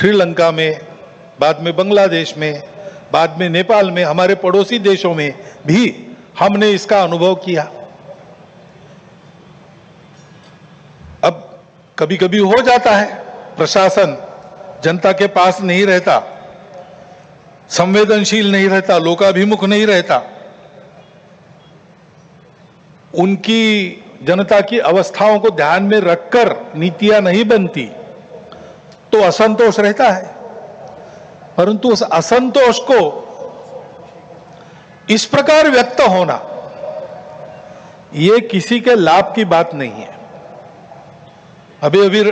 श्रीलंका में, बाद में बांग्लादेश में, बाद में नेपाल में, हमारे पड़ोसी देशों में भी हमने इसका अनुभव किया। अब कभी कभी हो जाता है, प्रशासन जनता के पास नहीं रहता, संवेदनशील नहीं रहता, लोकाभिमुख नहीं रहता, उनकी जनता की अवस्थाओं को ध्यान में रखकर नीतियां नहीं बनती, तो असंतोष रहता है। परंतु उस असंतोष को इस प्रकार व्यक्त होना, यह किसी के लाभ की बात नहीं है। अभी अभी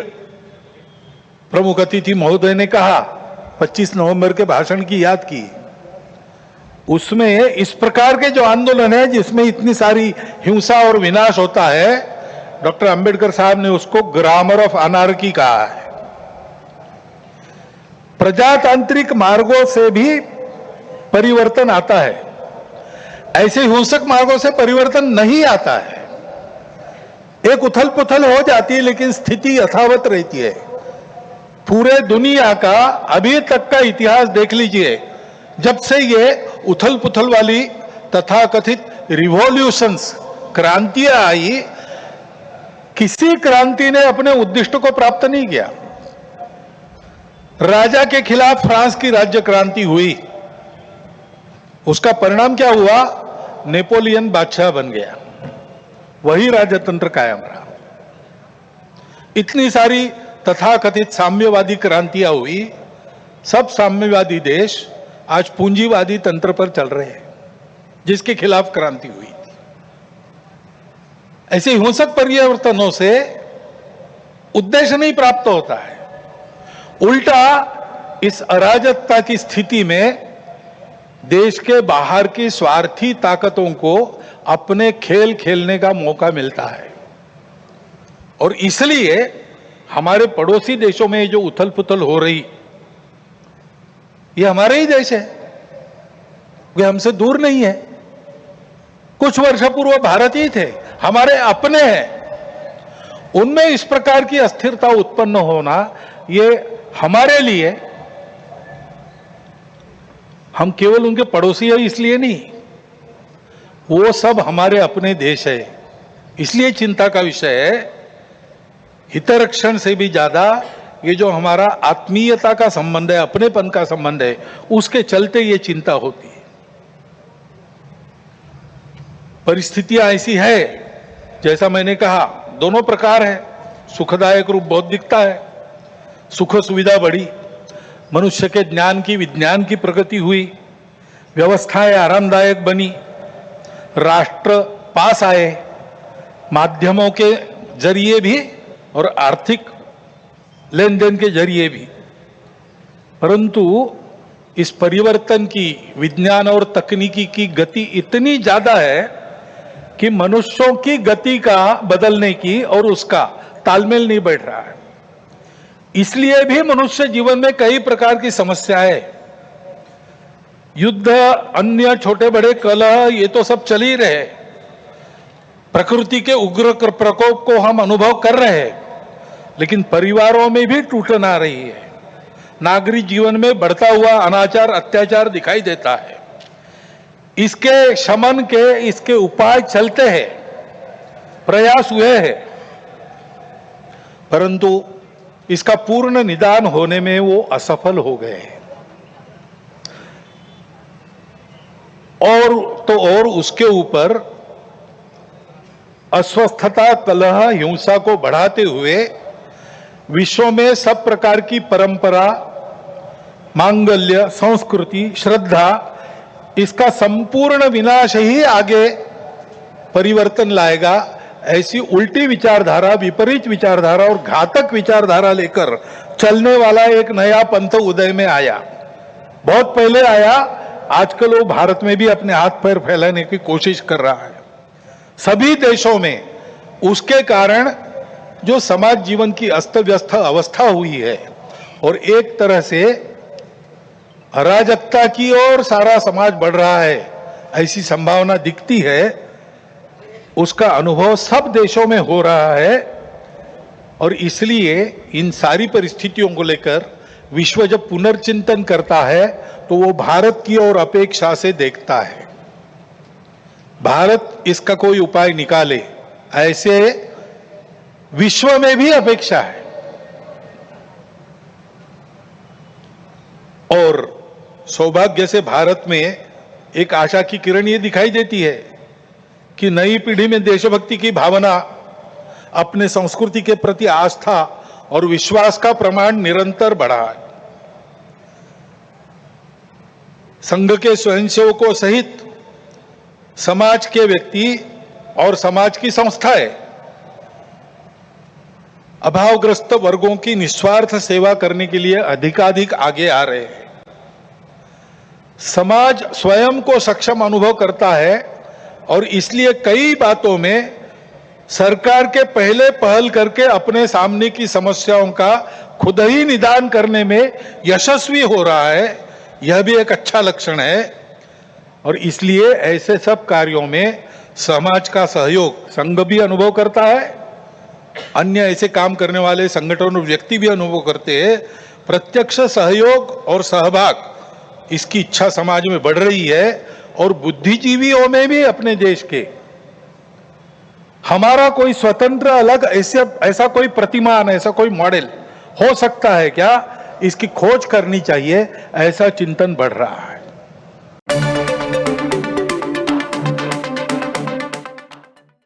प्रमुख अतिथि महोदय ने कहा, 25 नवंबर के भाषण की याद की, उसमें इस प्रकार के जो आंदोलन है जिसमें इतनी सारी हिंसा और विनाश होता है, डॉक्टर अंबेडकर साहब ने उसको ग्रामर ऑफ अनार्की कहा है। प्रजातांत्रिक मार्गों से भी परिवर्तन आता है, ऐसे हिंसक मार्गों से परिवर्तन नहीं आता है। एक उथल पुथल हो जाती है लेकिन स्थिति यथावत रहती है। पूरे दुनिया का अभी तक का इतिहास देख लीजिए, जब से ये उथल पुथल वाली तथाकथित रिवॉल्यूशंस, क्रांतियां आई, किसी क्रांति ने अपने उद्दिष्ट को प्राप्त नहीं किया। राजा के खिलाफ फ्रांस की राज्य क्रांति हुई, उसका परिणाम क्या हुआ? नेपोलियन बादशाह बन गया, वही राजतंत्र कायम रहा। इतनी सारी तथाकथित साम्यवादी क्रांतियां हुई, सब साम्यवादी देश आज पूंजीवादी तंत्र पर चल रहे हैं, जिसके खिलाफ क्रांति हुई थी। ऐसे हिंसक परिवर्तनों से उद्देश्य नहीं प्राप्त होता है, उल्टा इस अराजकता की स्थिति में देश के बाहर की स्वार्थी ताकतों को अपने खेल खेलने का मौका मिलता है। और इसलिए हमारे पड़ोसी देशों में जो उथल पुथल हो रही, ये हमारे ही देश है, वे हमसे दूर नहीं है। कुछ वर्ष पूर्व भारत ही थे, हमारे अपने हैं। उनमें इस प्रकार की अस्थिरता उत्पन्न होना, ये हमारे लिए, हम केवल उनके पड़ोसी हैं इसलिए नहीं, वो सब हमारे अपने देश है, इसलिए चिंता का विषय है। हितरक्षण से भी ज्यादा ये जो हमारा आत्मीयता का संबंध है, अपनेपन का संबंध है, उसके चलते ये चिंता होती है। परिस्थितियां ऐसी है, जैसा मैंने कहा, दोनों प्रकार है। सुखदायक रूप बहुत दिखता है, सुख सुविधा बढ़ी, मनुष्य के ज्ञान की, विज्ञान की प्रगति हुई, व्यवस्थाएं आरामदायक बनी, राष्ट्र पास आए, माध्यमों के जरिए भी और आर्थिक लेन देन के जरिए भी। परंतु इस परिवर्तन की, विज्ञान और तकनीकी की गति इतनी ज्यादा है कि मनुष्यों की गति का बदलने की और उसका तालमेल नहीं बैठ रहा है। इसलिए भी मनुष्य जीवन में कई प्रकार की समस्याएं, युद्ध, अन्य छोटे बड़े कलह, ये तो सब चल ही रहे। प्रकृति के उग्र प्रकोप को हम अनुभव कर रहे हैं, लेकिन परिवारों में भी टूटन आ रही है। नागरिक जीवन में बढ़ता हुआ अनाचार, अत्याचार दिखाई देता है। इसके शमन के, इसके उपाय चलते हैं, प्रयास हुए हैं, परंतु इसका पूर्ण निदान होने में वो असफल हो गए हैं। और तो और उसके ऊपर अस्वस्थता, कलह, हिंसा को बढ़ाते हुए विश्व में सब प्रकार की परंपरा, मांगल्य, संस्कृति, श्रद्धा, इसका संपूर्ण विनाश ही आगे परिवर्तन लाएगा। ऐसी उल्टी विचारधारा, विपरीत विचारधारा और घातक विचारधारा लेकर चलने वाला एक नया पंथ उदय में आया। बहुत पहले आया, आजकल वो भारत में भी अपने हाथ पैर फैलाने की कोशिश कर रहा है। सभी देशों में उसके कारण जो समाज जीवन की अस्त व्यस्त अवस्था हुई है और एक तरह से अराजकता की ओर सारा समाज बढ़ रहा है, ऐसी संभावना दिखती है, उसका अनुभव सब देशों में हो रहा है। और इसलिए इन सारी परिस्थितियों को लेकर विश्व जब पुनर्चिंतन करता है तो वो भारत की ओर अपेक्षा से देखता है। भारत इसका कोई उपाय निकाले, ऐसे विश्व में भी अपेक्षा है। और सौभाग्य से भारत में एक आशा की किरण ये दिखाई देती है कि नई पीढ़ी में देशभक्ति की भावना, अपने संस्कृति के प्रति आस्था और विश्वास का प्रमाण निरंतर बढ़ा है। संघ के स्वयंसेवकों सहित समाज के व्यक्ति और समाज की संस्थाएं अभावग्रस्त वर्गों की निस्वार्थ सेवा करने के लिए अधिकाधिक आगे आ रहे हैं। समाज स्वयं को सक्षम अनुभव करता है और इसलिए कई बातों में सरकार के पहले पहल करके अपने सामने की समस्याओं का खुद ही निदान करने में यशस्वी हो रहा है। यह भी एक अच्छा लक्षण है और इसलिए ऐसे सब कार्यों में समाज का सहयोग संघ भी अनुभव करता है, अन्य ऐसे काम करने वाले संगठन और व्यक्ति भी अनुभव करते हैं। प्रत्यक्ष सहयोग और सहभाग इसकी इच्छा समाज में बढ़ रही है और बुद्धिजीवियों में भी अपने देश के हमारा कोई स्वतंत्र अलग ऐसा कोई प्रतिमान, ऐसा कोई मॉडल हो सकता है क्या, इसकी खोज करनी चाहिए, ऐसा चिंतन बढ़ रहा है।